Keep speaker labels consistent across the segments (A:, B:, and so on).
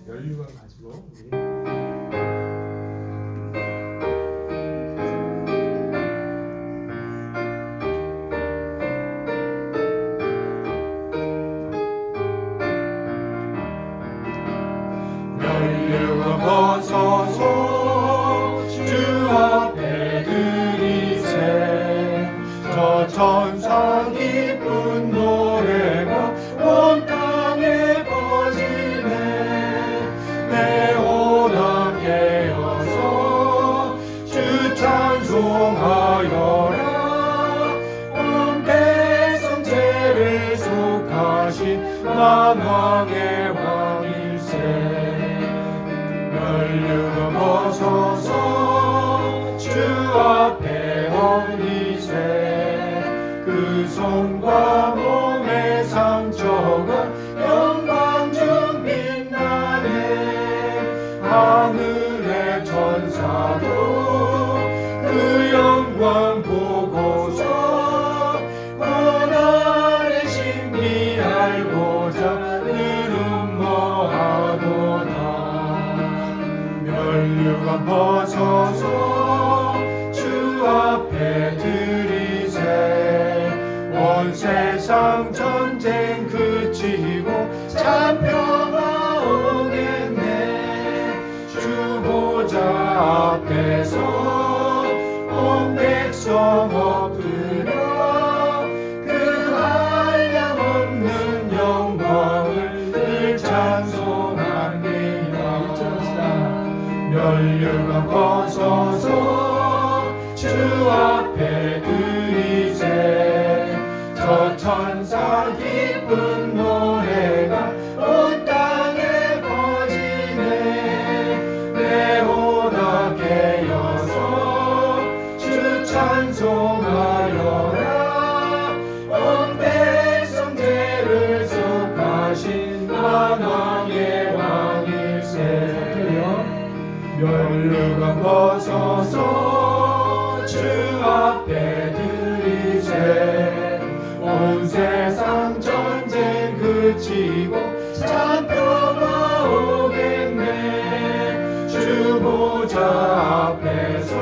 A: 연륜을 가지고 우리
B: 연륜을 벗어서 주 앞에 드리세. 저 천사 기쁜 노래가 온 땅에 퍼지네. 내 혼합 깨어서 주 찬송하여라. 온 백성 죄를 속하신 만왕의 왕일세. 연륜을 벗어서 주 앞에 엎리세. 그 손과 몸의 상처가 영광 중 빛나네. 하늘의 천사도 그 영광 보고서 고난의 신비 알고자 늘 음모하도다. 연륜을 벗어서 주 앞에 드리세. 온 세상 전쟁 그치고 참 평화 오겠네. 주 보좌 앞에서 온 백성 엎드려 그 한량없는 영광을 늘 찬송합니다. 연륜을 벗어서 주 앞에 드리세. 저 천사 기쁜 노래가 온 땅에 퍼지네. 내 혼합 깨어서 주 찬송하여라. 온 백성 죄를 속하신 만왕의 왕일세. 연륜을 벗어서 주 앞에 드리세. 온 세상 전쟁 그치고 참 평화 오겠네. 주 보좌 앞에서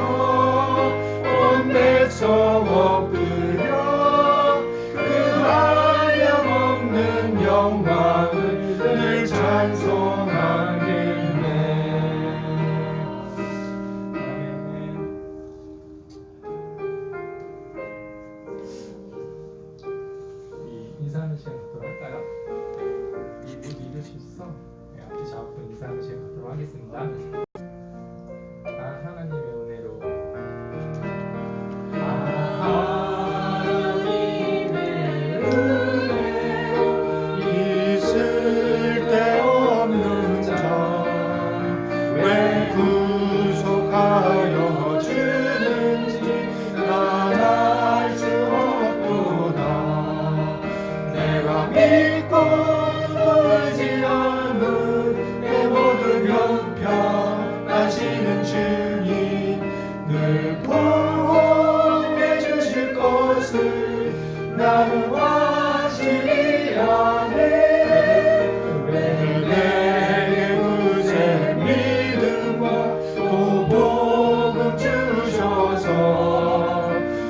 B: 온 백성 엎드려 그 한량없는 영광을 늘 찬송하겠네.
A: 인사하는 시간 갖도록 할까요? 모두 읽으셔서 앞에 잡고 인사하는 시간 갖도록 하겠습니다. 하나님의 은혜로
B: 있을 데 없는 자 왜 구속하여 주는지 난 알 수 없도다. 내가 믿고 떨지 않은 내 모든 형편하시는 주님 늘 보호해 주실 것을 나는 확실히 아네. 내게 그새 믿음과 또 복음 주셔서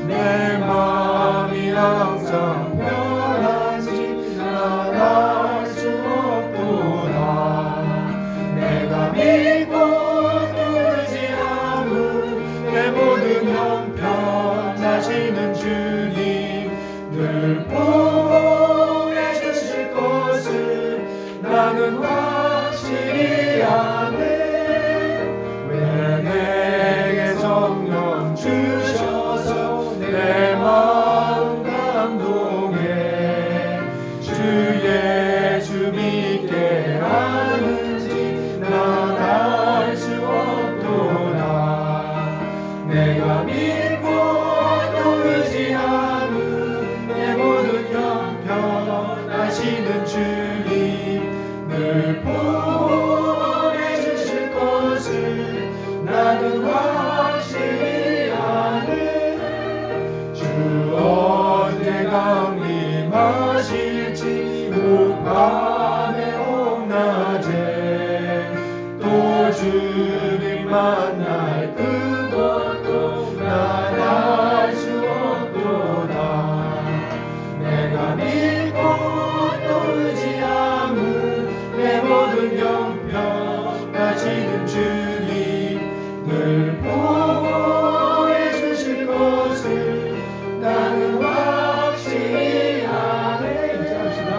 B: 내 마음이 항상 편하지 난 알 수 없도다. 내가 믿고 떨지 않은 내 모든 형편하시는 주님 늘 보호해 주실 것을 나는 확실히 아네. 왜 내게 성령 주셔서 내 마음 밤에 온낮에 또 주님 만날 그것도 난 알 수 없도다. 내가 믿고 또 의지함은 내 모든 형편하시는 주님을 보호해 주실 것을 나는 확실히 아네. 이제 합시다.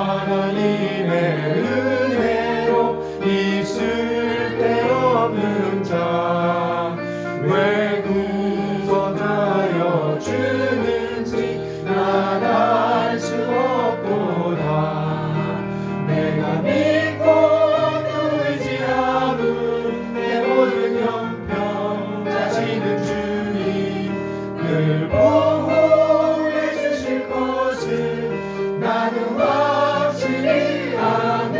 B: 하나님의 은혜로 있을 데 없는 자 왜 구원하여 주는지 난 알 수 없도다. 내가 믿고 또 의지함은 내 모든 형편 자시는 주님을 보호해 주실 것을 나는 확실히 아네.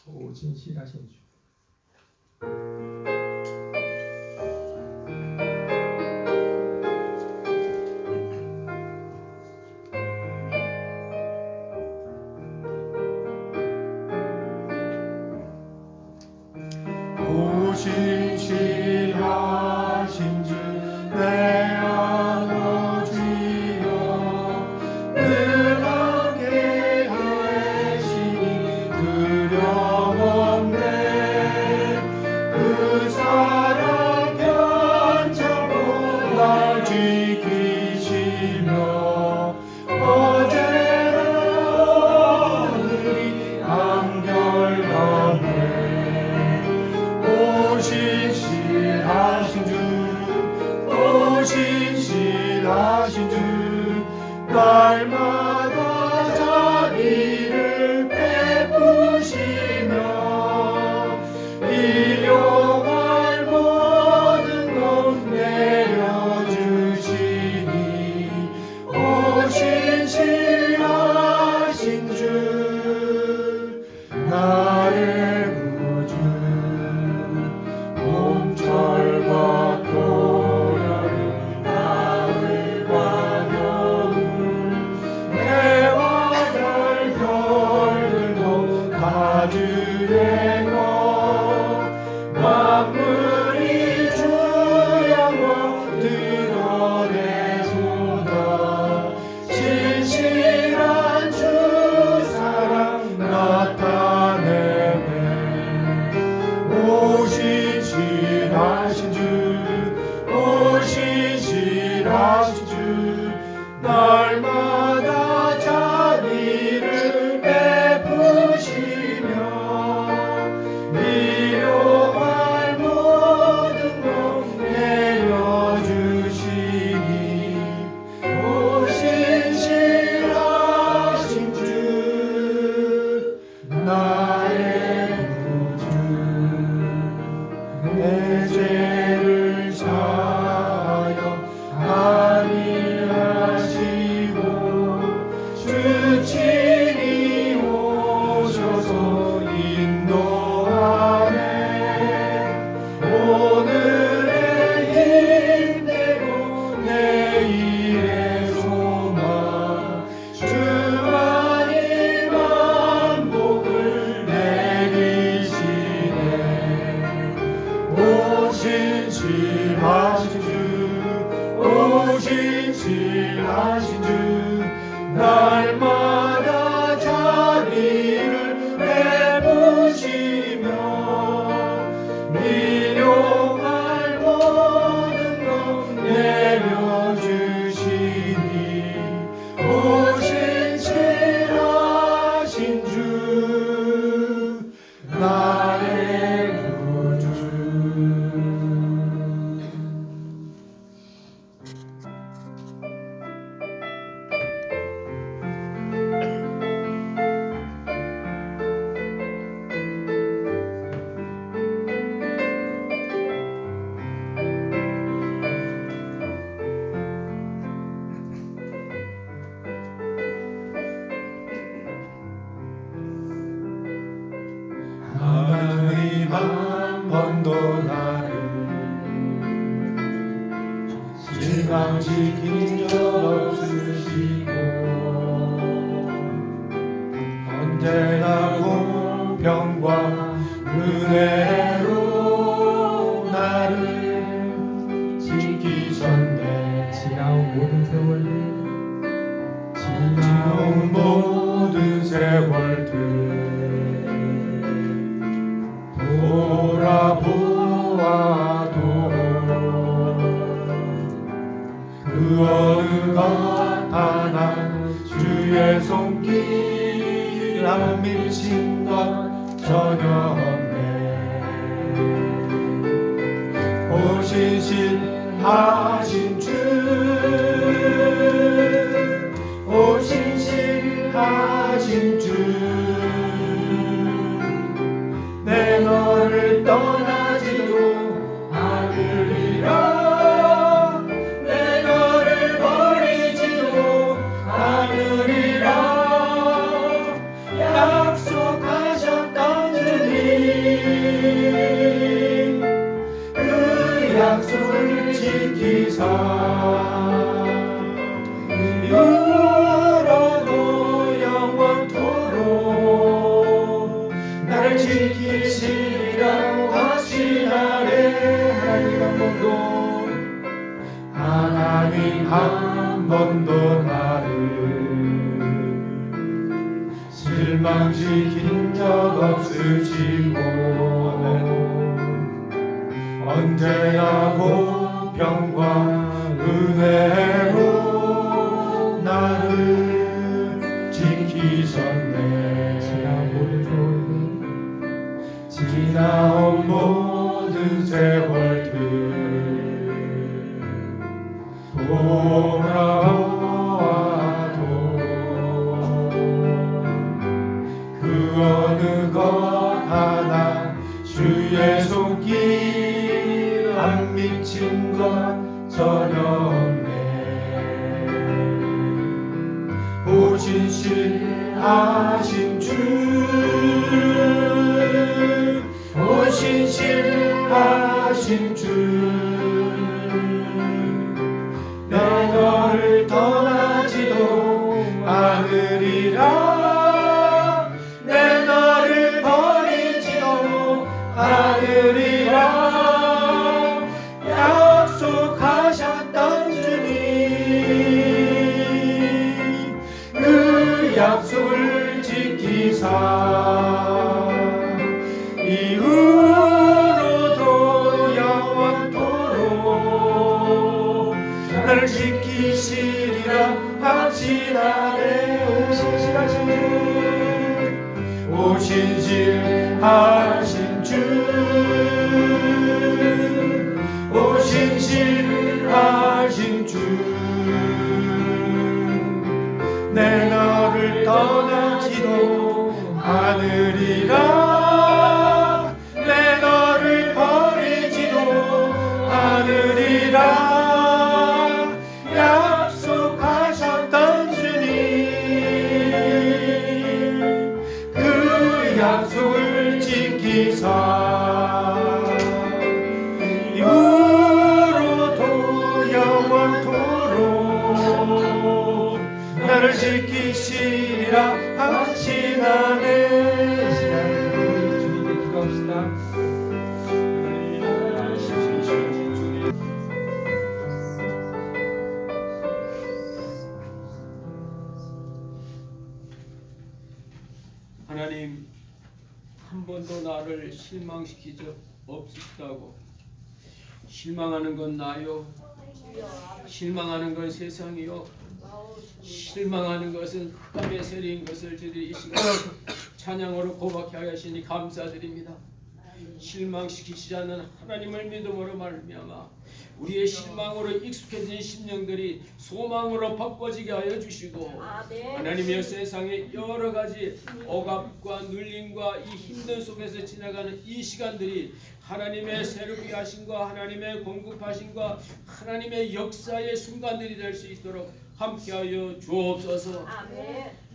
A: 오, 진실하신 주.
B: 신실하신 주 내 아버지여 늘 함께 하시니 두려움 없네. 그 사랑 견자고 날 지키시며 어제나 오늘이 한결같네. 신실하신 주, 오 신실하신 주, 날마다 자비를 베푸시며 일용할 모든 것 내려주시니 오 신실하신 주, 나의 구주. 봄철과 또여름 가을과 겨울 해와 달 별들도 다 주의 것 만물이 주 영광 드러내소다. 신실한 주 사랑 나타내네. 오 신실하신 주, 오 신실하신 주, 날마다 자비를 베푸시며 일용할 모든 것 내려주시니 오 신실하신 주, 나의 구주. 내 죄를 사하여 안위하시고 주 친히 오셔서 인도하네. 오늘의 힘내고 내일의 소망 주만이 만복을 내리시네. 오 신실하신 주, 오 신실하신 주, 날마다 자비를 베푸시며 일용할 모든 것 내려주시니 오 신실하신 주, 나의 구주. 실망시킨 적 없으시고 언제나 공평과 은혜로 나를 지키셨네.
A: 지나온 모든 세월들
B: 지나온 모든 세월들 돌아보아도 그 어느 것 하나 주의 손길 안 미친 것 전혀 없네. 오신실하신 주 오신실하신 주 내 너를 떠나지도 않으리라. 내 너를 버리지도 않으리라. 약속하셨던 주님 그 약속을 지키사 이후로도 영원토록 나를 지키시리라 확신하네. 하나님 한 번도 나를 실망시킨 적 없으시고 언제나 공평과 은혜로 나를 지키셨네. 지나온 모든 세월들 돌아와도 그 어느 것 하나 주의 손길 안 미친 것 전혀 없네. 오신실하신 주 오신실하신 주 내 너를 떠나지도 않으리라. 내 너를 버리지도 않으리라. 약속하셨던 주님 그 약속을 지키사 이후로도 영원토록 나를 지키시리라 확신하네. 오신실하신 주 오신실하신 주 내 너를 떠나지도 않으리라. 내 너를 버리지도 않으리라. 약속하셨던 주님 그 약속을 지키사 이후로도 영원토록 나를 지키시리라 확신하네.
A: 이 시간에 우리 주님께 기도합시다.
C: 하나님, 한 번도 나를 실망시킨 적 없으시다고. 실망하는 건 나요, 실망하는 건 세상이요, 실망하는 것은 흑암의 세리인 것을 저희들이 이 시간 찬양으로 고백하게 하시니 감사드립니다. 실망시키시지 않는 하나님을 믿음으로 말미암아 우리의 실망으로 익숙해진 심령들이 소망으로 바꿔지게 하여 주시고, 하나님의 세상에 여러 가지 억압과 눌림과 이 힘든 속에서 지나가는 이 시간들이 하나님의 새롭게 하심과 하나님의 공급하심과 하나님의 역사의 순간들이 될 수 있도록 함께하여 주옵소서.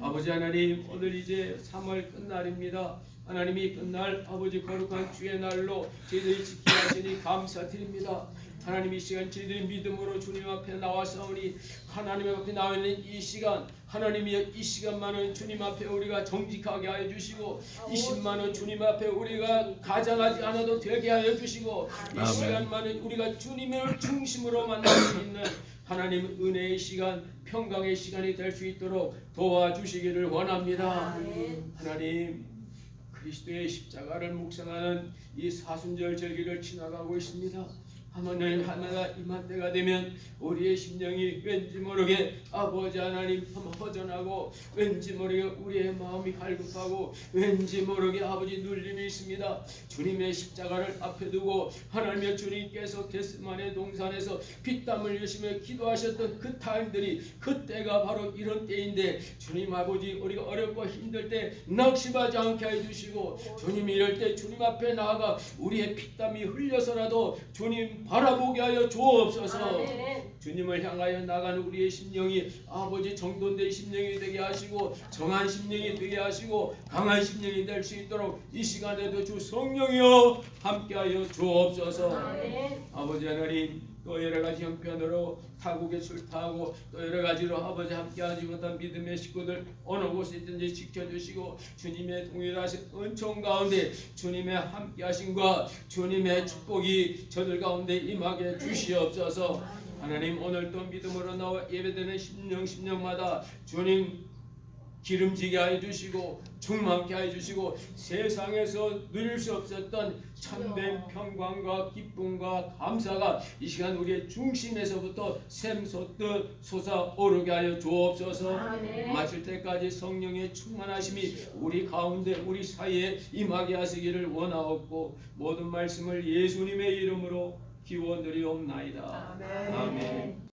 C: 아버지 하나님, 오늘 이제 3월 끝날입니다. 하나님이 끝날 아버지 거룩한 주의 날로 저희들이 지키게 하시니 감사드립니다. 하나님 이 시간 저희들이 믿음으로 주님 앞에 나와서오니 하나님 앞에 나와 있는 이 시간 하나님이 이 시간만은 주님 앞에 우리가 정직하게 하여 주시고 20만원 주님 앞에 우리가 가장하지 않아도 되게 하여 주시고 이 시간만은 우리가 주님을 중심으로 만날 수 있는 하나님 은혜의 시간 평강의 시간이 될 수 있도록 도와주시기를 원합니다. 하나님 그리스도의 십자가를 묵상하는 이 사순절 절기를 지나가고 있습니다. 하나님 하나가 임한 때가 되면 우리의 심령이 왠지 모르게 아버지 하나님 허전하고 왠지 모르게 우리의 마음이 갈급하고 왠지 모르게 아버지 눌림이 있습니다. 주님의 십자가를 앞에 두고 하나님의 주님께서 겟세마네 동산에서 피땀을 흘리시며 기도하셨던 그 타임들이 그때가 바로 이런 때인데 주님 아버지 우리가 어렵고 힘들 때 낙심하지 않게 해주시고 주님 이럴 때 주님 앞에 나아가 우리의 피땀이 흘려서라도 주님 바라보게 하여 주옵소서. 주님을 향하여 나가는 우리의 심령이 아버지 정돈된 심령이 되게 하시고 정한 심령이 되게 하시고 강한 심령이 될 수 있도록 이 시간에도 주 성령이여 함께하여 주옵소서. 아버지 하나님 또 여러가지 형편으로 타국에 출타하고 또 여러가지로 아버지 함께하지 못한 믿음의 식구들 어느 곳에 있든지 지켜주시고 주님의 동일하신 은총 가운데 주님의 함께하심과 주님의 축복이 저들 가운데 임하게 주시옵소서. 하나님 오늘도 믿음으로 나와 예배되는 심령마다 주님 기름지게 해주시고 충만케 해주시고 세상에서 누릴 수 없었던 참된 평강과 기쁨과 감사가 이 시간 우리의 중심에서부터 샘솟듯 솟아오르게 하여 주옵소서. 마칠 때까지 성령의 충만하심이 우리 가운데 우리 사이에 임하게 하시기를 원하옵고 모든 말씀을 예수님의 이름으로 기원드리옵나이다. 아멘.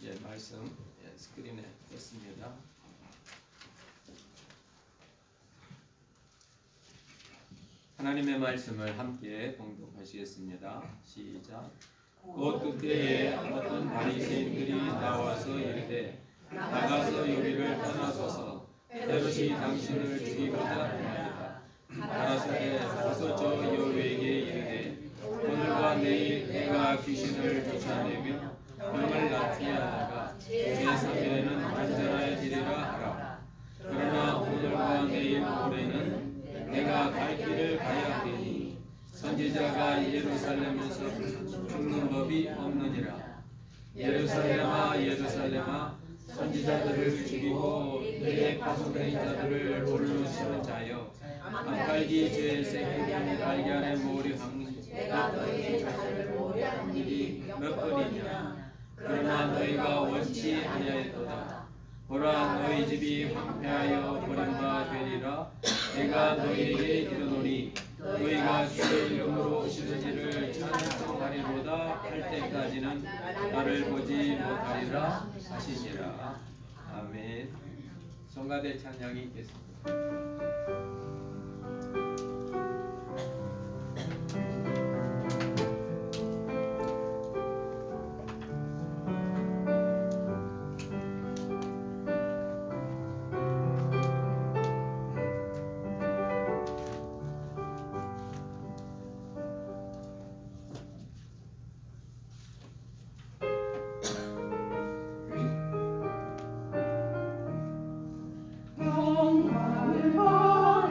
C: 예, 말씀 스크린에 떴습니다. 하나님의 말씀을 함께 봉독하시겠습니다. 시작. 곧 그때에 어떤 바리새인들이 나와서 이르되 나가서 여기를 떠나소서 헤롯이 당신을 죽이고자 하나이다. 가라사대 가서 저 여호와에게 이르되 오늘과 내일 내가 귀신을 쫓아내며 병을 낫게 하다가 제3일에는 완전하여지리라 하라. 그러나 오늘과 내일 모레는 내가 갈 길을 가야 하리니 선지자가 예루살렘에서 죽는 법이 없느니라. 예루살렘아 예루살렘아 선지자들을 죽이고 내 파송된 자들을 홀로 치는 자여 암칼기 죄의 새끼를 달걀에 모리한 내가 너희의 자녀를 모리한 일이 몇 번이냐. 그러나 너희가 원치 아니하였도다. 보라 너희 집이 황폐하여 버림바 되리라. 내가 너희에게 이르노니 너희가 주의 이름으로 오시는지를 찬송하리로다 할 때까지는 나를 보지 못하리라 하시니라. 아멘. 성가대 찬양이 있겠습니다.
B: 영광을 받으라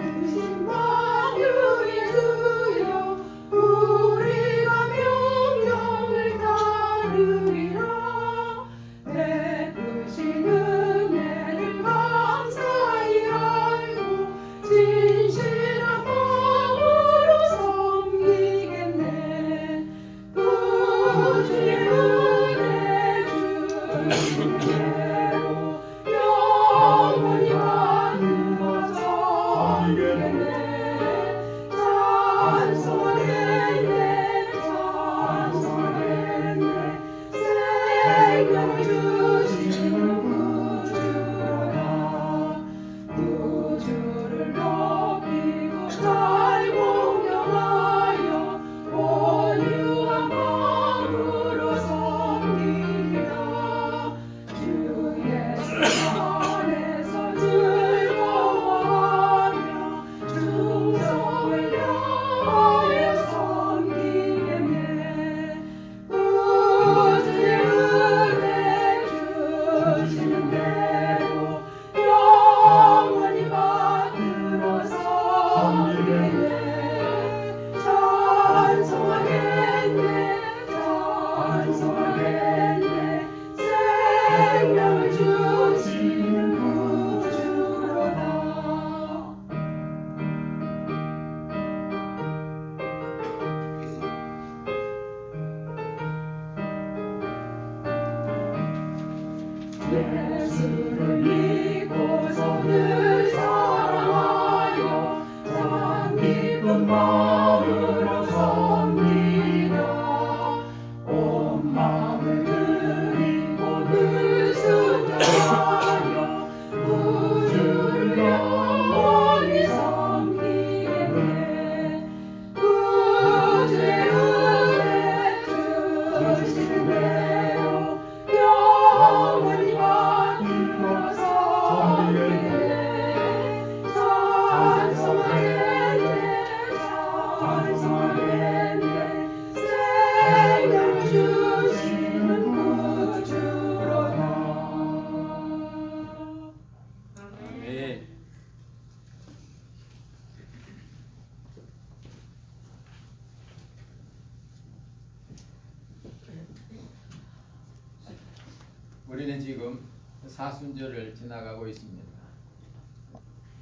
D: 예수를 믿고서 늘 사랑하여 참 기쁜 마음으로 섬기며 온 마음을 드리고 늘 순종하여 구주를 영원히 섬기네. 구주의 은혜 주신 대로 영원히 받들어 섬기네. 찬송하겠네 찬송하겠네 생명 주시는 구주로다.
C: 네. 우리는 지금 사순절을 지나가고 있습니다.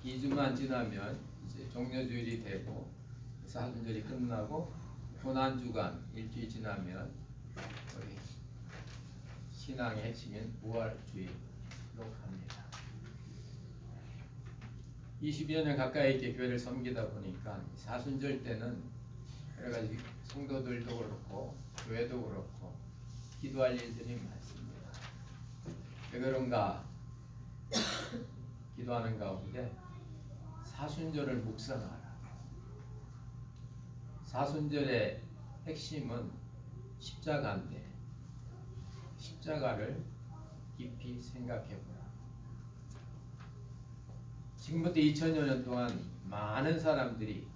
C: 2주만 지나면 이제 종려주일이 되고 사순절이 끝나고 고난주간 일주일 지나면 우리 신앙의 핵심인 부활주일로 갑니다. 20여 년 가까이 이렇게 교회를 섬기다 보니까 사순절 때는 여러 가지 성도들도 그렇고 교회도 그렇고 기도할 일들이 많습니다. 왜 그런가 기도하는 가운데 사순절을 묵상하라. 사순절의 핵심은 십자가인데 십자가를 깊이 생각해보라. 지금부터 2000여 년 동안 많은 사람들이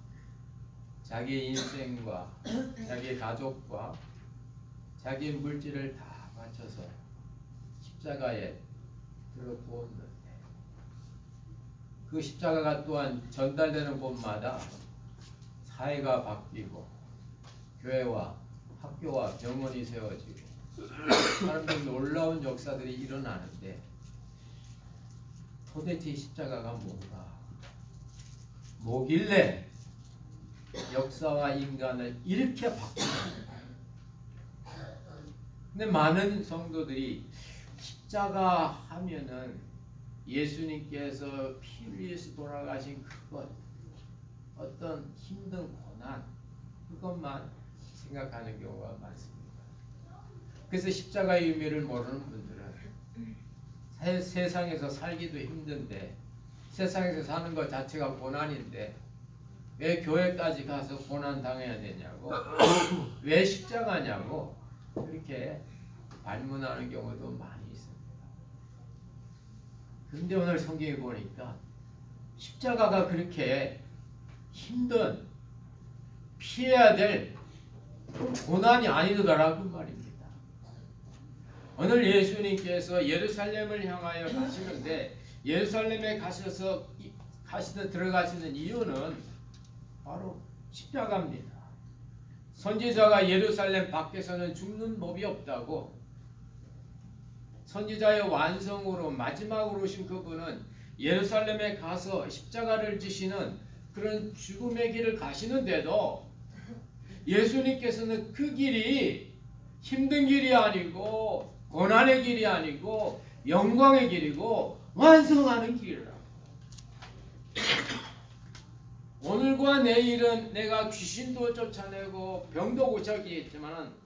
C: 자기의 인생과 자기의 가족과 자기의 물질을 다 바쳐서 십자가에 들어부었는데 그 십자가가 또한 전달되는 곳마다 사회가 바뀌고 교회와 학교와 병원이 세워지고 사람들 놀라운 역사들이 일어나는데 도대체 십자가가 뭔가? 뭐길래 역사와 인간을 이렇게 바꾸는가? 근데 많은 성도들이 십자가 하면은 예수님께서 피 흘려서 돌아가신 그것, 어떤 힘든 고난, 그것만 생각하는 경우가 많습니다. 그래서 십자가의 의미를 모르는 분들은 세상에서 살기도 힘든데, 세상에서 사는 것 자체가 고난인데 왜 교회까지 가서 고난 당해야 되냐고, 왜 십자가냐고 그렇게 반문하는 경우도 많이 있습니다. 그런데 오늘 성경에 보니까 십자가가 그렇게 힘든, 피해야 될 고난이 아니더라고 말입니다. 오늘 예수님께서 예루살렘을 향하여 가시는데 예루살렘에 들어가시는 이유는 바로 십자가입니다. 선지자가 예루살렘 밖에서는 죽는 법이 없다고, 선지자의 완성으로 마지막으로 오신 그분은 예루살렘에 가서 십자가를 지시는 그런 죽음의 길을 가시는데도 예수님께서는 그 길이 힘든 길이 아니고 고난의 길이 아니고 영광의 길이고 완성하는 길이라고. 오늘과 내일은 내가 귀신도 쫓아내고 병도 고쳐주겠지만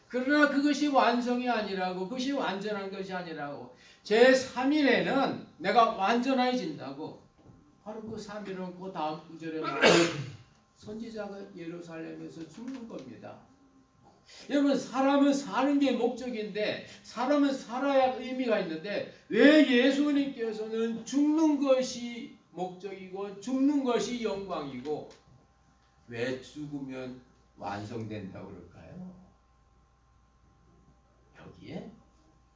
C: 그러나 그것이 완성이 아니라고, 그것이 완전한 것이 아니라고, 제3일에는 내가 완전해진다고. 바로 그 3일은 그 다음 구절에 선지자가 예루살렘에서 죽는 겁니다. 여러분, 사람은 사는 게 목적인데, 사람은 살아야 의미가 있는데 왜 예수님께서는 죽는 것이 목적이고 죽는 것이 영광이고 왜 죽으면 완성된다고 그럴까요? 여기에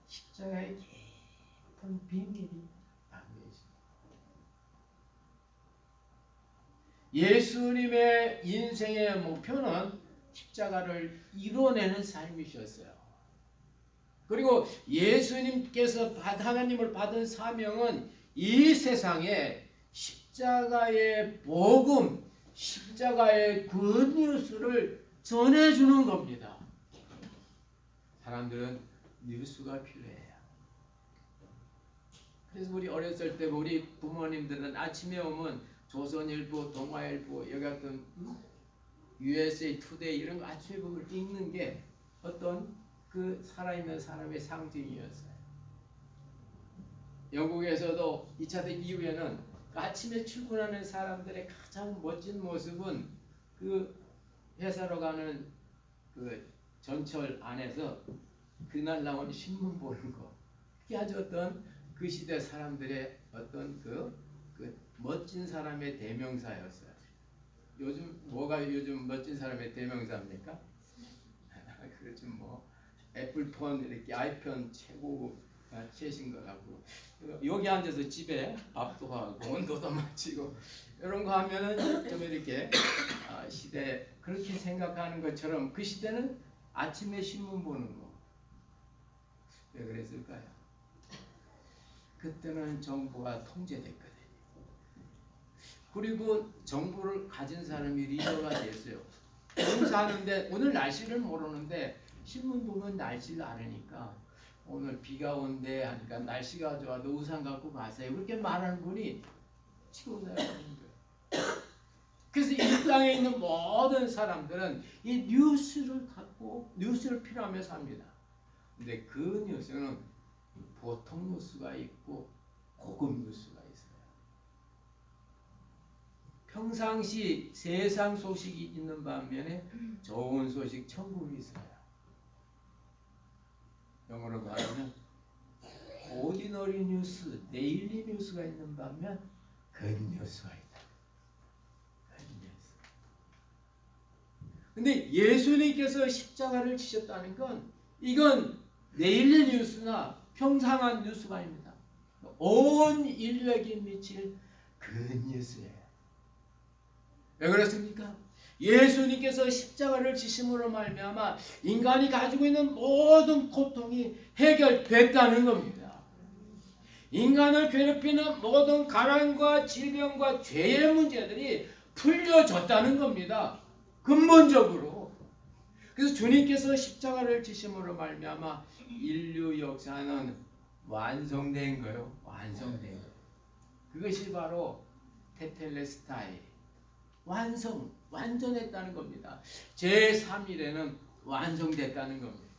C: 십자가의 깊은 비밀이 담겨 있습니다. 예수님의 인생의 목표는 십자가를 이뤄내는 삶이셨어요. 그리고 예수님께서 하나님을 받은 사명은 이 세상에 십자가의 복음, 십자가의 굿뉴스를 전해주는 겁니다. 사람들은 뉴스가 필요해요. 그래서 우리 어렸을 때 우리 부모님들은 아침에 오면 조선일보, 동아일보, 여기 같은 USA 투데이 이런 거 아침에 보면 읽는 게 어떤 그 살아있는 사람의 상징이었어요. 영국에서도 2차 대전 이후에는 아침에 출근하는 사람들의 가장 멋진 모습은 그 회사로 가는 그 전철 안에서 그날 나온 신문 보는 거. 그게 아주 어떤 그 시대 사람들의 어떤 그 멋진 사람의 대명사였어요. 요즘 뭐가 요즘 멋진 사람의 대명사입니까? 그렇죠. 뭐 애플폰 이렇게 아이폰 최신 거 갖고 여기 앉아서 집에 밥도 하고 온도도 맞추고 이런 거 하면은 좀 이렇게 시대 그렇게 생각하는 것처럼 그 시대는 아침에 신문 보는 거 왜 그랬을까요? 그때는 정부가 통제됐거든요. 그리고 정부를 가진 사람이 리더가 됐어요. 공사하는데 오늘 날씨를 모르는데 신문 보면 날씨를 아니까 오늘 비가 온대 하니까 날씨가 좋아도 우산 갖고 가세요. 그렇게 말하는 분이 치고 나가는 거예요. 그래서 이 땅에 있는 모든 사람들은 이 뉴스를 갖고 뉴스를 필요하며 삽니다. 근데 그 뉴스는 보통 뉴스가 있고 고급 뉴스가 있어요. 평상시 세상 소식이 있는 반면에 좋은 소식 천국이 있어요. 영어로 말하면 오디너리 뉴스, 데일리 뉴스가 있는 반면 굿 뉴스가 있다. 굿 뉴스. 근데 예수님께서 십자가를 지셨다는 건 이건 데일리 뉴스나 평상한 뉴스가 아닙니다. 온 인류에게 미칠 굿 뉴스예요. 왜 그렇습니까? 예수님께서 십자가를 지심으로 말미암아 인간이 가지고 있는 모든 고통이 해결됐다는 겁니다. 인간을 괴롭히는 모든 가난과 질병과 죄의 문제들이 풀려졌다는 겁니다. 근본적으로. 그래서 주님께서 십자가를 지심으로 말미암아 인류 역사는 완성된 거예요. 완성된 거예요. 그것이 바로 테텔레스타이 완전했다는 겁니다. 제3일에는 완성됐다는 겁니다.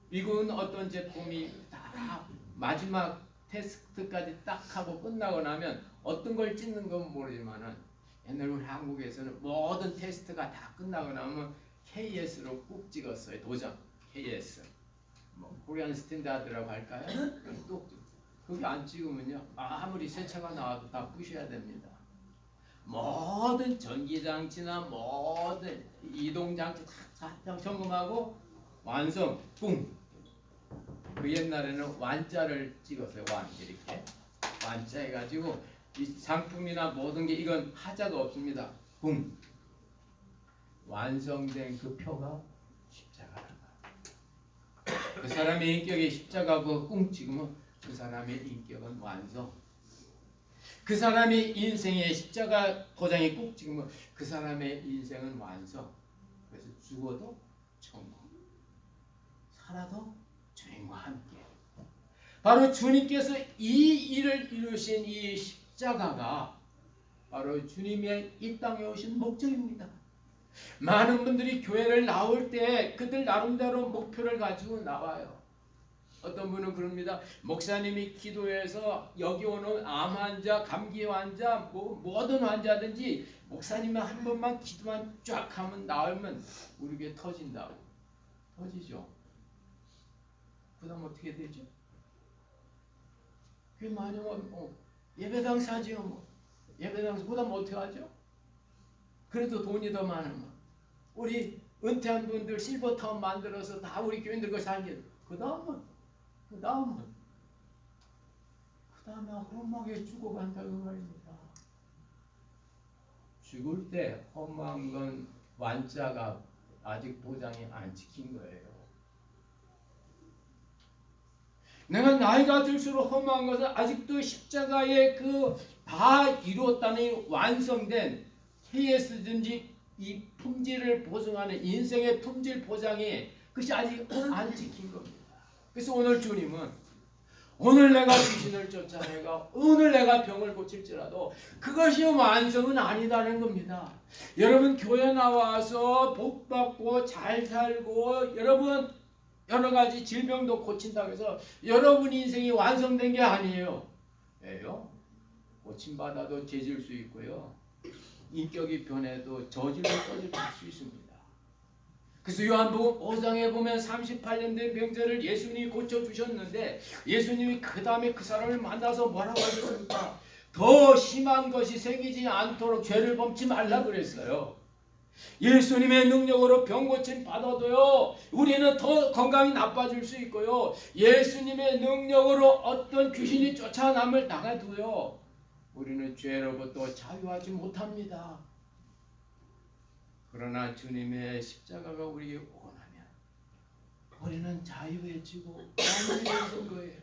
C: 미국은 어떤 제품이 다 마지막 테스트까지 딱 하고 끝나고 나면 어떤 걸 찍는 건 모르지만은 옛날 우리 한국에서는 모든 테스트가 다 끝나고 나면 KS로 꾹 찍었어요. 도장 KS. 뭐 코리안 스탠다드라고 할까요? 또 거기 안 찍으면요 아무리 새 차가 나와도 다 부셔야 됩니다. 모든 전기장치나 모든 이동장치 다 점검하고 완성 뿡. 그 옛날에는 완자를 찍었어요. 완 이렇게 완자 해가지고 이 상품이나 모든 게 이건 하자가 없습니다. 뿡. 완성된 그 표가 십자가라는 거예요. 그 사람의 인격이 십자가고 뿡 찍으면 그 사람의 인격은 완성. 그 사람의 인생에 십자가 도장이 꼭 찍으면 그 사람의 인생은 완성. 그래서 죽어도 천국, 살아도 주님과 함께. 바로 주님께서 이 일을 이루신 이 십자가가 바로 주님의 이 땅에 오신 목적입니다. 많은 분들이 교회를 나올 때 그들 나름대로 목표를 가지고 나와요. 어떤 분은 그럽니다. 목사님이 기도해서 여기 오는 암 환자, 감기 환자, 모든 환자든지 목사님만 한 번만 기도만 쫙 하면 나오면 우리 교회 터진다고. 터지죠. 그 다음 어떻게 되죠? 교회 많이 오면 예배당 사지요. 뭐. 예배당 그 다음 어떻게 하죠? 그래도 돈이 더 많으면 우리 은퇴한 분들 실버타운 만들어서 다 우리 교인들 거 살게. 그 다음에 험하게 죽어간다고 말입니다. 죽을 때 험한 건 완자가 아직 도장이 안 찍힌 거예요. 내가 나이가 들수록 험한 것은 아직도 십자가의 그 다 이루었다는 완성된 KS든지 이 품질을 보증하는 인생의 품질 보장이 그것이 아직 안 찍힌 겁니다. 그래서 오늘 주님은 오늘 내가 귀신을 쫓아내가 오늘 내가 병을 고칠지라도 그것이 완성은 아니다는 겁니다. 여러분 교회 나와서 복 받고 잘 살고 여러분 여러 가지 질병도 고친다고 해서 여러분 인생이 완성된 게 아니에요. 왜요? 고침받아도 죄질 수 있고요. 인격이 변해도 저질로 꺼질 수 있습니다. 그래서 요한복음 5장에 보면 38년 된 병자를 예수님이 고쳐주셨는데 예수님이 그 다음에 그 사람을 만나서 뭐라고 하셨습니까? 더 심한 것이 생기지 않도록 죄를 범치 말라 그랬어요. 예수님의 능력으로 병 고침 받아도요 우리는 더 건강이 나빠질 수 있고요 예수님의 능력으로 어떤 귀신이 쫓아남을 나가도요 우리는 죄로부터 자유하지 못합니다. 그러나 주님의 십자가가 우리에게 원하면 우리는 자유해지고 완전해진 거예요.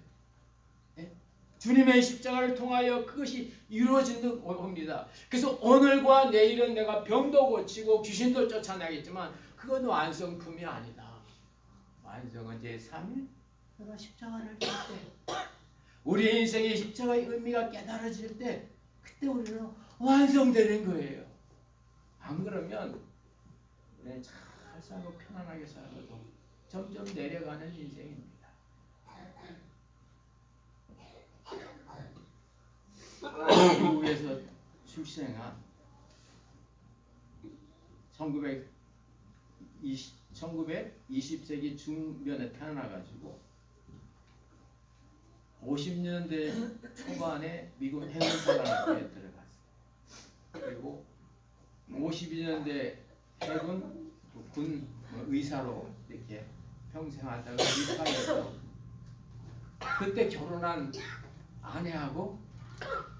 C: 네? 주님의 십자가를 통하여 그것이 이루어지는 겁니다. 그래서 오늘과 내일은 내가 병도 고치고 귀신도 쫓아내겠지만 그건 완성품이 아니다. 완성은 제3일 내가 십자가를 질 때 우리 인생의 십자가의 의미가 깨달아질 때 그때 우리는 완성되는 거예요. 안 그러면 우리는 잘 살고 편안하게 살아도 점점 내려가는 인생입니다. 미국에서 출생한 1920세기 중반에 태어나가지고 50년대 초반에 미국 해군사관학교에 들어갔어요. 그리고 52년대 해군 군 의사로 이렇게 평생 하다가 리타이어해서 그때 결혼한 아내하고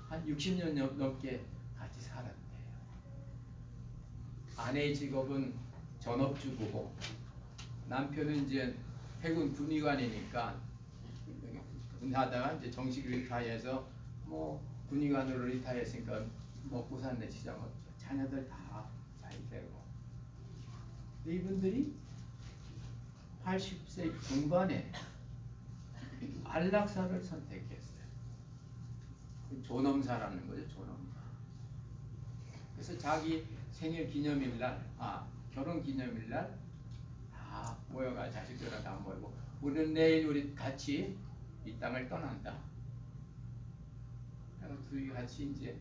C: 한 60년 넘게 같이 살았대요. 아내의 직업은 전업주부고 남편은 이제 해군 군의관이니까 하다가 이제 정식 리타이어해서 뭐 군의관으로 리타이어했으니까 먹고 사는 지장 없죠. 자녀들 다 잘 되고 이분들이 80세 중반에 안락사를 선택했어요. 존엄사라는 거죠. 존엄사. 그래서 자기 생일 기념일날 결혼 기념일날 다 모여가 자식들랑 다 모이고 우리는 내일 우리 같이 이 땅을 떠난다. 그래서 둘이 같이 이제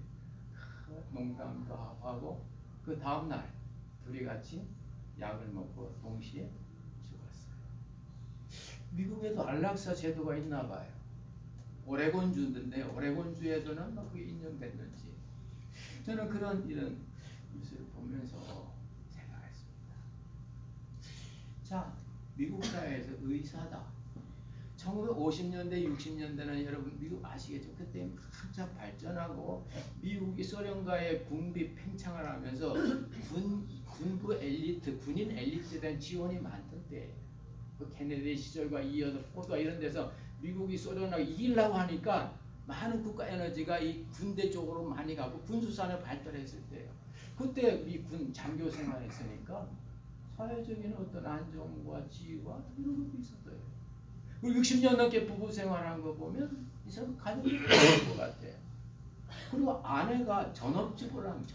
C: 농담도 하고 그 다음 날 둘이 같이 약을 먹고 동시에 죽었어요. 미국에도 안락사 제도가 있나 봐요. 오레곤주인데 오레곤주에서는 그게 인정됐는지 저는 이런 뉴스를 보면서 생각했습니다. 자, 미국 사회에서 의사다. 1950년대, 60년대는 여러분 미국 아시겠죠? 그때 한참 발전하고 미국이 소련과의 군비 팽창을 하면서 군부 엘리트, 군인 엘리트에 대한 지원이 많던 때예요. 그 케네디 시절과 이어서 포드와 이런 데서 미국이 소련하고 이기려고 하니까 많은 국가 에너지가 이 군대 쪽으로 많이 가고 군수산을 발달했을 때예요. 그때 이 군 장교 생활했으니까 사회적인 어떤 안정과 지위와 이런 것도 있었어요. 그리고 60년 넘게 부부 생활한 거 보면 이 사람 가족이 좋을 것 같아요. 그리고 아내가 전업주부란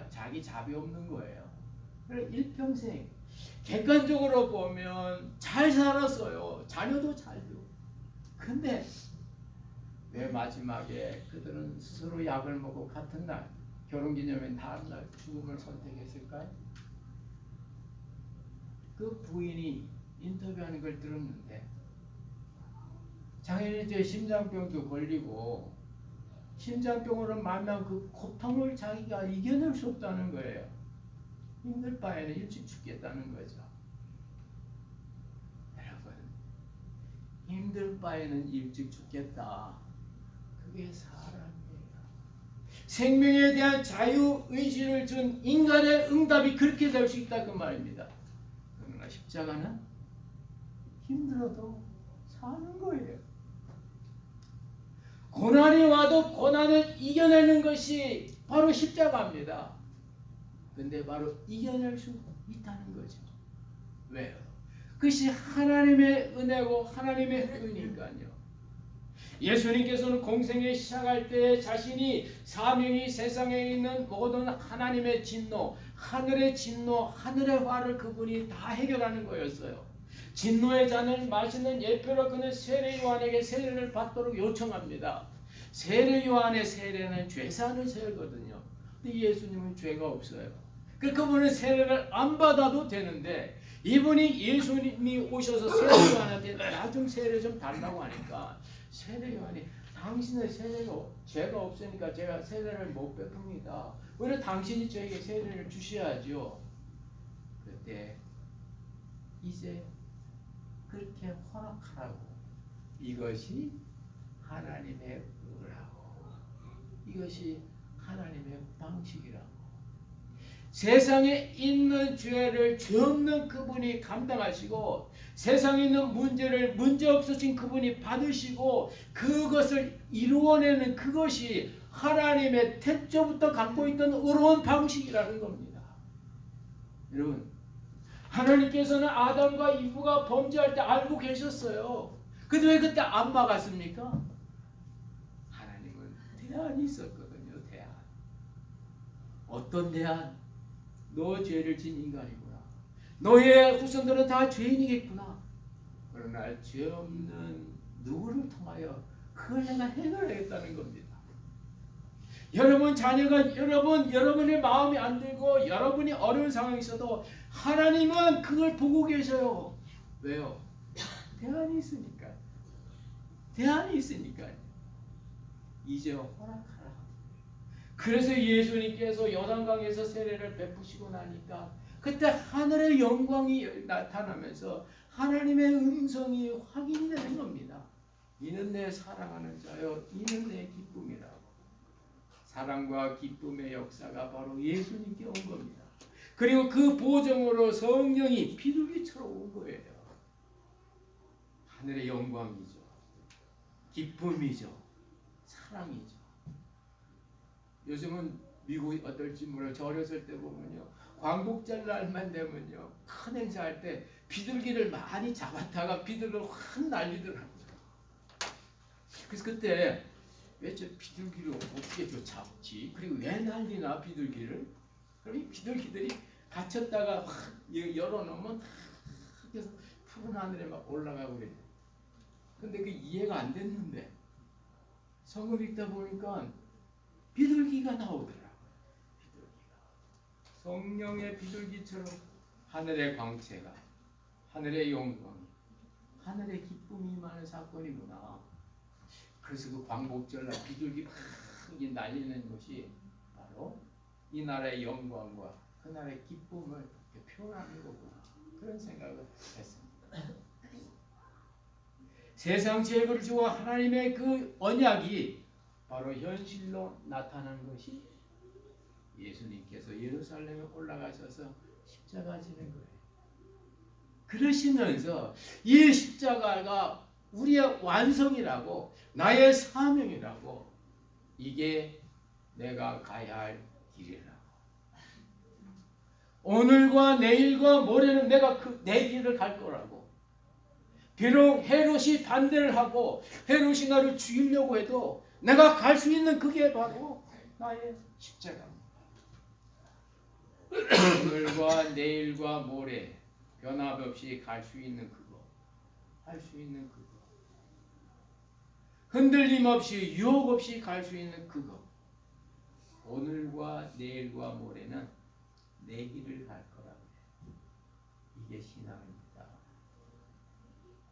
C: 자기 잡이 없는 거예요. 그래서 일평생 객관적으로 보면 잘 살았어요. 자녀도 잘 두고. 근데 왜 마지막에 그들은 스스로 약을 먹고 같은 날 결혼기념일 다음 날 죽음을 선택했을까요? 그 부인이 인터뷰하는 걸 들었는데 장애인 이제 심장병도 걸리고 심장병으로 만난 그 고통을 자기가 이겨낼 수 없다는 거예요. 힘들 바에는 일찍 죽겠다는 거죠. 여러분, 힘들 바에는 일찍 죽겠다. 그게 사람이에요. 생명에 대한 자유의지를 준 인간의 응답이 그렇게 될 수 있다 그 말입니다. 그러나 십자가는 힘들어도 사는 거예요. 고난이 와도 고난을 이겨내는 것이 바로 십자가입니다. 근데 바로 이겨낼 수 있다는 거죠. 왜요? 그것이 하나님의 은혜고 하나님의 뜻이니까요. 예수님께서는 공생에 시작할 때 자신이 사명이 세상에 있는 모든 하나님의 진노, 하늘의 진노, 하늘의 화를 그분이 다 해결하는 거였어요. 진노의 잔을 마시는 예표로 그는 세례 요한에게 세례를 받도록 요청합니다. 세례 요한의 세례는 죄사하는 세례거든요. 근데 예수님은 죄가 없어요. 그분은 세례를 안 받아도 되는데 이분이 예수님이 오셔서 세례 요한한테 나 좀 세례 좀 달라고 하니까 세례 요한이 당신의 세례로 죄가 없으니까 제가 세례를 못 베풉니다. 오히려 당신이 저에게 세례를 주셔야죠. 그때 이제 그렇게 허락하라고. 이것이 하나님의 의라고. 이것이 하나님의 방식이라고. 세상에 있는 죄를 죄 없는 그분이 감당하시고 세상에 있는 문제를 문제 없으신 그분이 받으시고 그것을 이루어내는 그것이 하나님의 태초부터 갖고 있던 의로운 방식이라는 겁니다. 여러분, 하나님께서는 아담과 이브가 범죄할 때 알고 계셨어요. 근데 왜 그때 안 막았습니까? 하나님은 대안이 있었거든요. 대안. 어떤 대안? 너 죄를 진 인간이구나. 너의 후손들은 다 죄인이겠구나. 그러나 죄 없는 누구를 통하여 그걸 내가 해결하겠다는 겁니다. 여러분 자녀가 여러분의 마음이 안 들고 여러분이 어려운 상황이 있어도 하나님은 그걸 보고 계셔요. 왜요? 대안이 있으니까. 대안이 있으니까. 이제 허락하라. 그래서 예수님께서 요단강에서 세례를 베푸시고 나니까 그때 하늘의 영광이 나타나면서 하나님의 음성이 확인이 되는 겁니다. 이는 내 사랑하는 자요, 이는 내 기쁨이라고. 사랑과 기쁨의 역사가 바로 예수님께 온 겁니다. 그리고 그 보정으로 성령이 비둘기처럼 온 거예요. 하늘의 영광이죠. 기쁨이죠. 사랑이죠. 요즘은 미국이 어떨지 몰라요. 저 어렸을 때 보면요. 광복절 날만 되면요. 큰 행사할 때 비둘기를 많이 잡았다가 비둘기를 확 날리더라고요. 그래서 그때 왜 저 비둘기를 어떻게 저 잡지? 그리고 왜 날리나 비둘기를? 그럼 이 비둘기들이 갇혔다가 확 열어놓으면 그래서 푸른 하늘에 막 올라가고 그래요. 근데 그 이해가 안 됐는데 성경 읽다 보니까 비둘기가 나오더라고요. 비둘기가. 성령의 비둘기처럼 하늘의 광채가, 하늘의 영광이, 하늘의 기쁨이 많은 사건이구나. 그래서 그 광복절날 비둘기 막 날리는 것이 바로 이 나라의 영광과 그 나라의 기쁨을 표현하는 거구나. 그런 생각을 했습니다. 세상 죄를 주어 하나님의 그 언약이 바로 현실로 나타난 것이 예수님께서 예루살렘에 올라가셔서 십자가 지는 거예요. 그러시면서 이 십자가가 우리의 완성이라고, 나의 사명이라고, 이게 내가 가야 할 길이라고. 오늘과 내일과 모레는 내가 내 길을 갈 거라고. 비록 헤롯이 반대를 하고 헤롯이 나를 죽이려고 해도 내가 갈 수 있는 그게 바로 나의 십자가입니다. 오늘과 내일과 모레 변함없이 갈 수 있는 그거, 할 수 있는 그거, 흔들림 없이 유혹 없이 갈 수 있는 그거. 오늘과 내일과 모레는 내 길을 갈 거라고 해요. 이게 신앙입니다.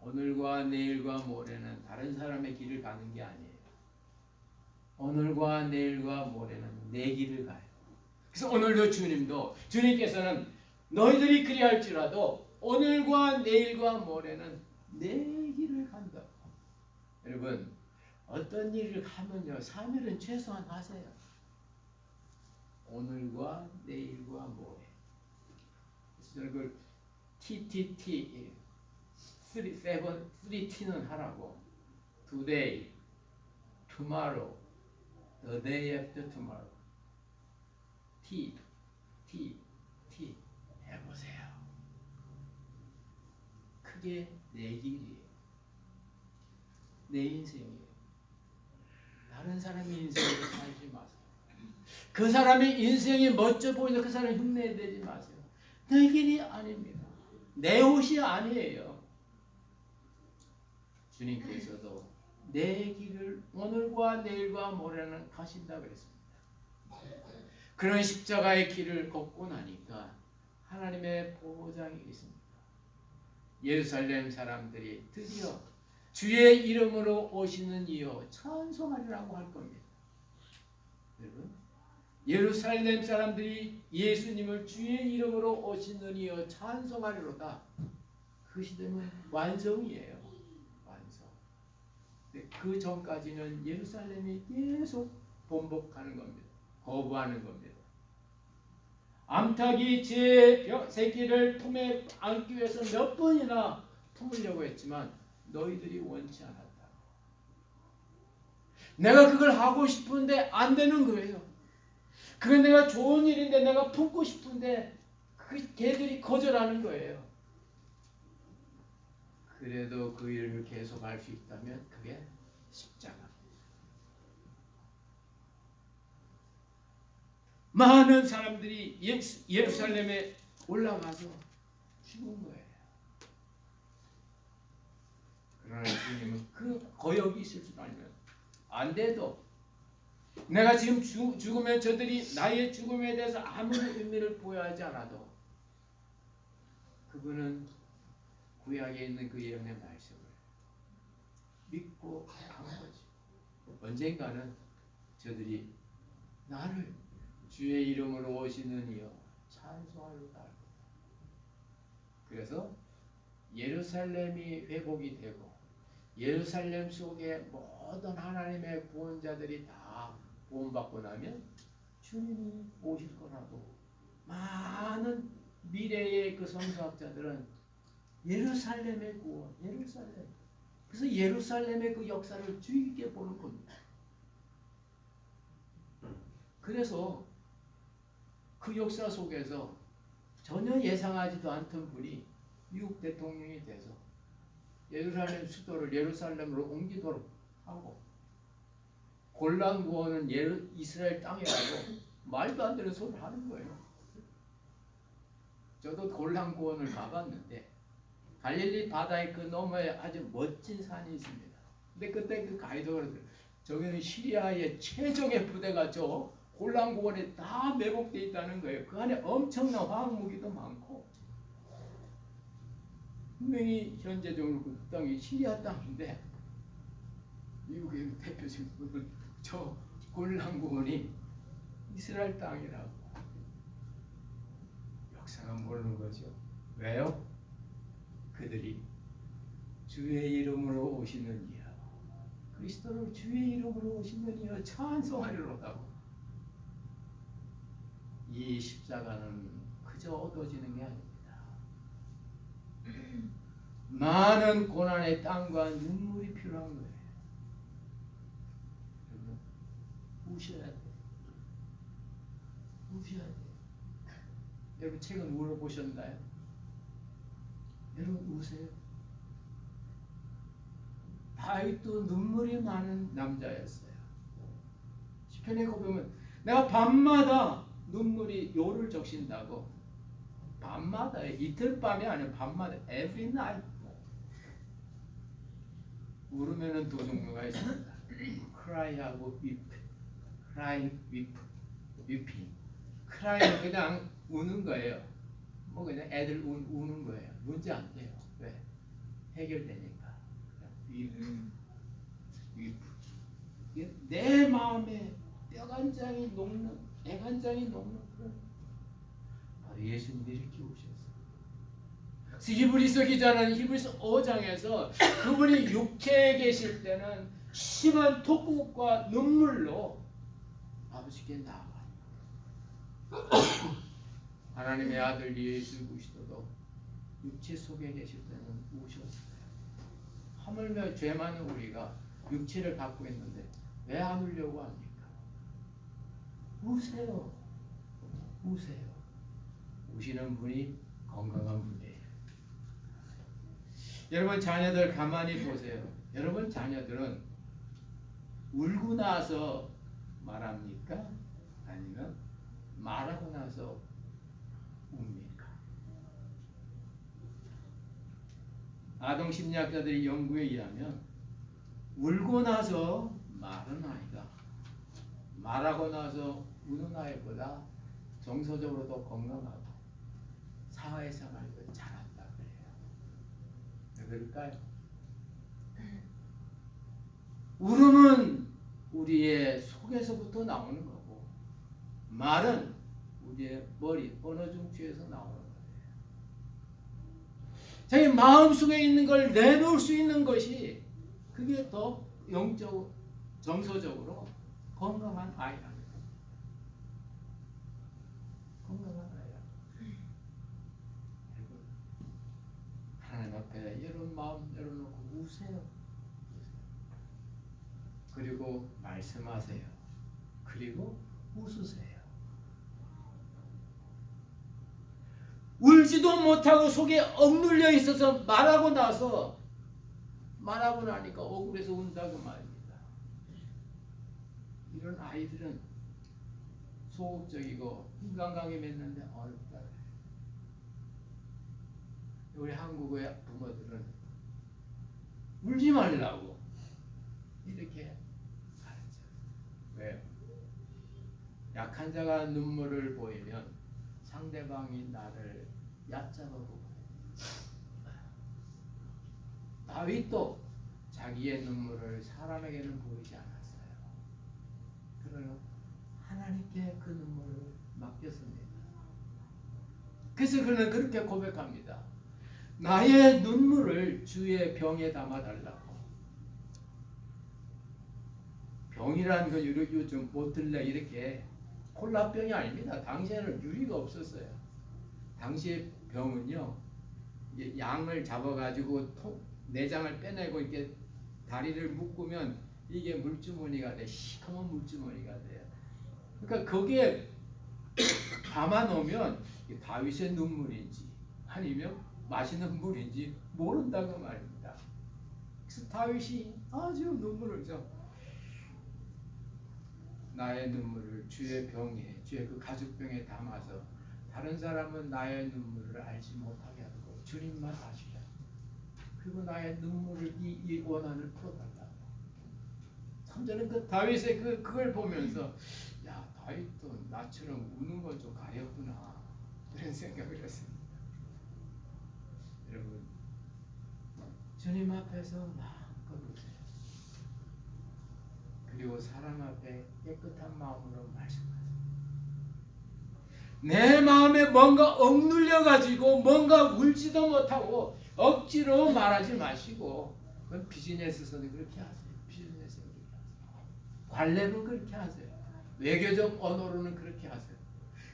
C: 오늘과 내일과 모레는 다른 사람의 길을 가는 게 아니에요. 오늘과 내일과 모레는 내 길을 가요. 그래서 오늘도 주님께서는 너희들이 그리할지라도 오늘과 내일과 모레는 내 길을 간다. 여러분, 어떤 일을 하면요, 3일은 최소한 하세요. 오늘과 내일과 모레. 그래서 저는 그걸 TTT 3T는 하라고. Today, tomorrow, the day after tomorrow. T 해보세요. 그게 내 길이에요. 내 인생이에요. 다른 사람의 인생으로 살지 마세요. 그 사람의 인생이 멋져 보이는 그 사람 흉내내지 마세요. 내 길이 아닙니다. 내 옷이 아니에요. 주님께서도 내 길을 오늘과 내일과 모레는 가신다 그랬습니다. 그런 십자가의 길을 걷고 나니까 하나님의 보장이 있습니다. 예루살렘 사람들이 드디어 주의 이름으로 오시는 이여 찬송하리라고 할 겁니다. 여러분, 예루살렘 사람들이 예수님을 주의 이름으로 오시는 이여 찬송하리로다. 그 시대는 완성이에요. 완성. 그 전까지는 예루살렘이 계속 번복하는 겁니다. 거부하는 겁니다. 암탉이 제 새끼를 품에 안기 위해서 몇 번이나 품으려고 했지만 너희들이 원치 않았다. 내가 그걸 하고 싶은데 안 되는 거예요. 그건 내가 좋은 일인데 내가 품고 싶은데 그 걔들이 거절하는 거예요. 그래도 그 일을 계속 할 수 있다면 그게 십자가. 많은 사람들이 예루살렘에 올라가서 죽은 거예요. 그러나 주님은 그 거역이 있을 줄 알면 안 돼도 내가 지금 죽으면 저들이 나의 죽음에 대해서 아무런 의미를 부여하지 않아도 그분은 구약에 있는 그 예언의 말씀을 믿고 한 거지. 언젠가는 저들이 나를 주의 이름으로 오시는 이여 찬송하리로다. 그래서 예루살렘이 회복이 되고 예루살렘 속에 모든 하나님의 구원자들이 다 구원받고 나면 주님이 오실 거라고 많은 미래의 그 성서학자들은 예루살렘의 구원, 예루살렘. 그래서 예루살렘의 그 역사를 주의 깊게 보는 겁니다. 그래서 그 역사 속에서 전혀 예상하지도 않던 분이 미국 대통령이 돼서 예루살렘 수도를 예루살렘으로 옮기도록 하고 골란 구원은 이스라엘 땅이라고 말도 안 되는 소리를 하는 거예요. 저도 골란 구원을 가봤는데 갈릴리 바다의 그 너머에 아주 멋진 산이 있습니다. 근데 그때 그 가이드가 그러더라고요. 저기는 시리아의 최정예 부대가 저 골란 구원에 다 매복되어 있다는 거예요. 그 안에 엄청난 화학 무기도 많고 분명히 현재적으로 그 땅이 시리아 땅인데 미국의 대표적인 분은 저 골란 구원이 이스라엘 땅이라고. 역사가 모르는 거죠. 왜요? 그들이 주의 이름으로 오시는 이여 그리스도를 주의 이름으로 오시는 이여 찬송하리로다고. 이 십자가는 그저 얻어지는 게 아닙니다. 많은 고난의 땀과 눈물이 필요한 거예요. 여러분, 우셔야 돼. 우셔야 돼. 여러분 책은 울어보셨나요? 여러분 우세요. 다윗도 눈물이 많은 남자였어요. 시편에 보면 내가 밤마다 눈물이 요를 적신다고. 밤마다, 이틀 밤이 아니라 밤마다 every night. 울으면은 두 종류가 있습니다. cry하고 weep. crying, weeping. cry는 그냥 우는 거예요. 뭐 그냥 애들 우는 거예요. 문제 안 돼요. 왜? 해결되니까. weep. 내 마음에 뼈간장이 녹는, 애간장이 녹는 그런 바로 예수님이 이렇게 오셨어요. 그래서 히브리서 기자는 히브리서 5장에서 그분이 육체에 계실 때는 심한 톡구과 눈물로 아버지께 나아가요. 하나님의 아들 예수 그리스도도 육체 속에 계실 때는 우셨어요. 하물며 죄 많은 우리가 육체를 갖고 있는데 왜 안 울려고 합니까? 우세요. 우세요. 우시는 분이 건강한 분이에요. 여러분 자녀들 가만히 보세요. 여러분 자녀들은 울고 나서 말합니까? 아니면 말하고 나서 웁니까? 아동 심리학자들의 연구에 의하면 울고 나서 말은 아이가 말하고 나서 우는 아이보다 정서적으로 더 건강하고 사회생활도 잘한다 그래요. 왜 그럴까요? 울음은 우리의 속에서부터 나오는 거고 말은 우리의 머리 언어 중추에서 나오는 거예요. 자기 마음속에 있는 걸 내놓을 수 있는 것이 그게 더 영적, 정서적으로 건강한 아이라는 거예요. 건강한 아이라. 하나님 앞에 이런 마음 내려놓고 우세요. 그리고 말씀하세요. 그리고 웃으세요. 울지도 못하고 속에 억눌려 있어서 말하고 나니까 억울해서 운다고 말입니다. 이런 아이들은 소극적이고 인간관계 맺는데 어렵다. 우리 한국의 부모들은 울지 말라고 이렇게 가르쳐요. 왜요? 약한 자가 눈물을 보이면 상대방이 나를 얕잡아 보고 다윗도 자기의 눈물을 사람에게는 보이지 않았어요. 그러나 하나님께 그 눈물을 맡겼습니다. 그래서 그는 그렇게 고백합니다. 나의 눈물을 주의 병에 담아달라고. 병이라는 건 요즘 모틀레 이렇게 콜라병이 아닙니다. 당시에는 유리가 없었어요. 당시의 병은요, 양을 잡아가지고 내장을 빼내고 이렇게 다리를 묶으면 이게 물주머니가 돼. 시커먼 물주머니가 돼요. 그러니까 거기에 담아놓으면 다윗의 눈물인지 아니면 마시는 물인지 모른다고 말입니다. 그래서 다윗이 아주 눈물을 나의 눈물을 주의 병에, 주의 그 가죽병에 담아서 다른 사람은 나의 눈물을 알지 못하게 하고 주님만 아시라. 그리고 나의 눈물을 이 원한을 풀어달라고. 참저는 그 다윗의 그걸 보면서 야, 다윗도 나처럼 우는 건 좀 가렸구나 이런 생각을 했습니다. 여러분, 주님 앞에서 마음껏 우세요. 그리고 사람 앞에 깨끗한 마음으로 말씀하세요. 내 마음에 뭔가 억눌려 가지고 뭔가 울지도 못하고 억지로 말하지 마시고, 그건 비즈니스에서는 그렇게 하세요. 비즈니스에서는 그렇게 하세요. 관례는 그렇게 하세요. 외교적 언어로는 그렇게 하세요.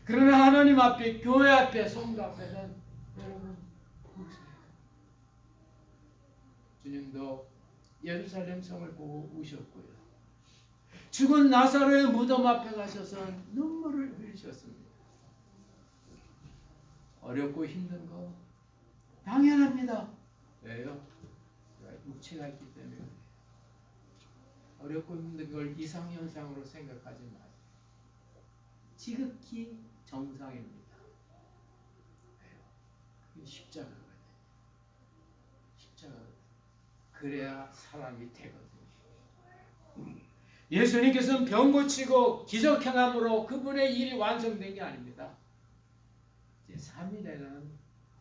C: 그러나 하나님 앞에, 교회 앞에, 성도 앞에는 여러분 우세요. 주님도 예루살렘 성을 보고 우셨고요. 죽은 나사로의 무덤 앞에 가셔서 눈물을 흘리셨습니다. 어렵고 힘든 거 당연합니다. 왜요? 육체가 있기 때문에. 어렵고 힘든 걸 이상현상으로 생각하지 마세요. 지극히 정상입니다. 왜요? 그게 십자가거든요. 십자가거든요. 그래야 사람이 되거든요. 예수님께서는 병 고치고 기적 행함으로 그분의 일이 완성된 게 아닙니다. 이제 3일에는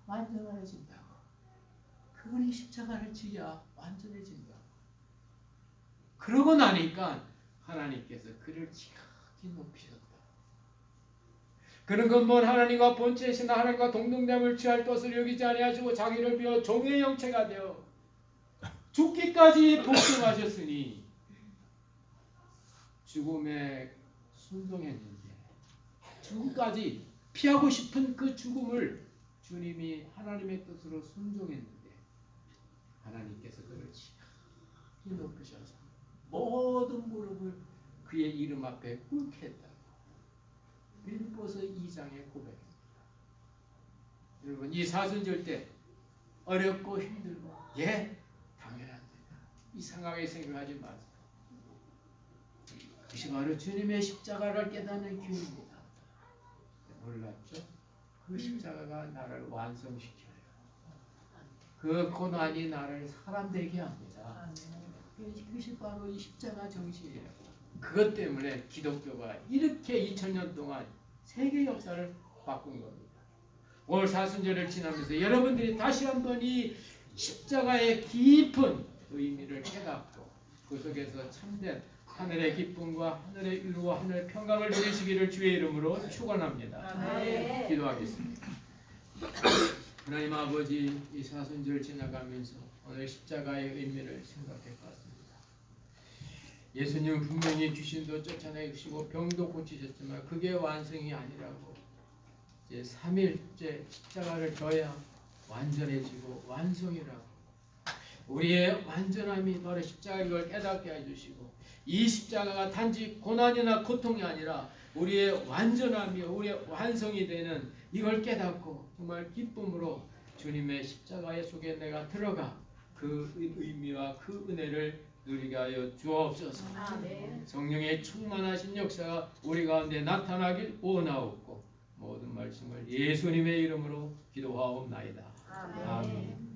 C: 완전해진다고. 그분이 십자가를 지야 완전해진다. 그러고 나니까 하나님께서 그를 지극히 높이셨다. 그런 것만 하나님과 본체이신 하나님과 동등됨을 취할 것을 여기지 아니하시고 자기를 비워 종의 형체가 되어 죽기까지 복종하셨으니 죽음에 순종했는데, 죽음까지 피하고 싶은 그 죽음을 주님이 하나님의 뜻으로 순종했는데 하나님께서 그를 지극히 높이셔서 모든 무릎을 그의 이름 앞에 꿇게 했다고 빌립보서 2장에 고백합니다. 여러분, 이 사순절 때 어렵고 힘들고 예, 당연합니다. 이상하게 생각하지 마세요. 그것이 바로 주님의 십자가를 깨닫는 기회입니다. 놀랍죠? 그 십자가가 나를 완성시켜요. 그 고난이 나를 사람 되게 합니다. 그것이 바로 이 십자가 정신이에요. 그것 때문에 기독교가 이렇게 2000년 동안 세계 역사를 바꾼 겁니다. 올 사순절을 지나면서 여러분들이 다시 한번 이 십자가의 깊은 의미를 깨닫고 그 속에서 참된 하늘의 기쁨과 하늘의 위로와 하늘의 평강을 누리시기를 주의 이름으로 축원합니다. 기도하겠습니다. 하나님 아버지, 이 사순절 지나가면서 오늘 십자가의 의미를 생각해 봤습니다. 예수님은 분명히 귀신도 쫓아내 주시고 병도 고치셨지만 그게 완성이 아니라고 이제 3일째 십자가를 져야 완전해지고 완성이라고 우리의 완전함이 바로 십자가인 걸 깨닫게 해주시고 이 십자가가 단지 고난이나 고통이 아니라 우리의 완전함이 우리의 완성이 되는 이걸 깨닫고 정말 기쁨으로 주님의 십자가의 속에 내가 들어가 그 의미와 그 은혜를 누리게 하여 주옵소서. 성령의 충만하신 역사가 우리 가운데 나타나길 원하옵고 모든 말씀을 예수님의 이름으로 기도하옵나이다. 아멘.